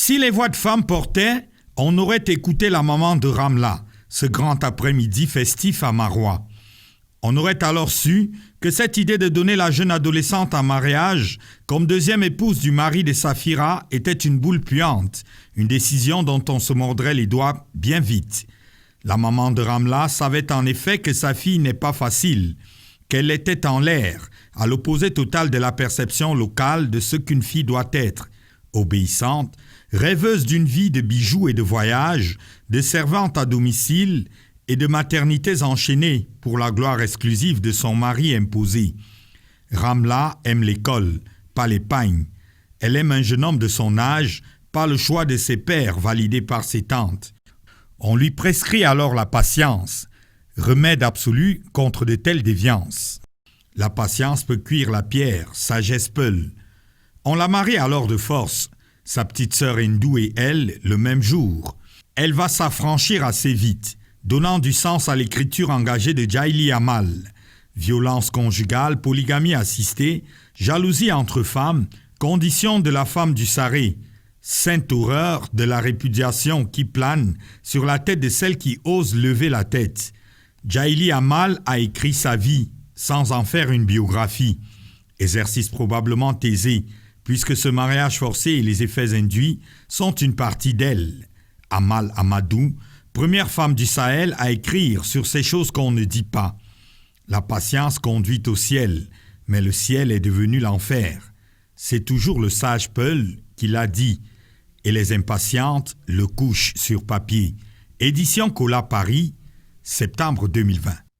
Si les voix de femmes portaient, on aurait écouté la maman de Ramla, ce grand après-midi festif à Maroua. On aurait alors su que cette idée de donner la jeune adolescente en mariage comme deuxième épouse du mari de Safira était une boule puante, une décision dont on se mordrait les doigts bien vite. La maman de Ramla savait en effet que sa fille n'est pas facile, qu'elle était en l'air, à l'opposé total de la perception locale de ce qu'une fille doit être, obéissante, rêveuse d'une vie de bijoux et de voyages, de servante à domicile et de maternités enchaînées pour la gloire exclusive de son mari imposé. Ramla aime l'école, pas l'épargne. Elle aime un jeune homme de son âge, pas le choix de ses pères validé par ses tantes. On lui prescrit alors la patience, remède absolu contre de telles déviances. La patience peut cuire la pierre, sagesse peule. On la marie alors de force, sa petite sœur hindoue et elle, le même jour. Elle va s'affranchir assez vite, donnant du sens à l'écriture engagée de Jaili Amal. Violence conjugale, polygamie assistée, jalousie entre femmes, condition de la femme du Saré, sainte horreur de la répudiation qui plane sur la tête de celle qui ose lever la tête. Jaili Amal a écrit sa vie, sans en faire une biographie. Exercice probablement aisé, puisque ce mariage forcé et les effets induits sont une partie d'elle. Amal Amadou, première femme du Sahel à écrire sur ces choses qu'on ne dit pas. La patience conduit au ciel, mais le ciel est devenu l'enfer. C'est toujours le sage Peul qui l'a dit, et les impatientes le couchent sur papier. Édition Cola Paris, septembre 2020.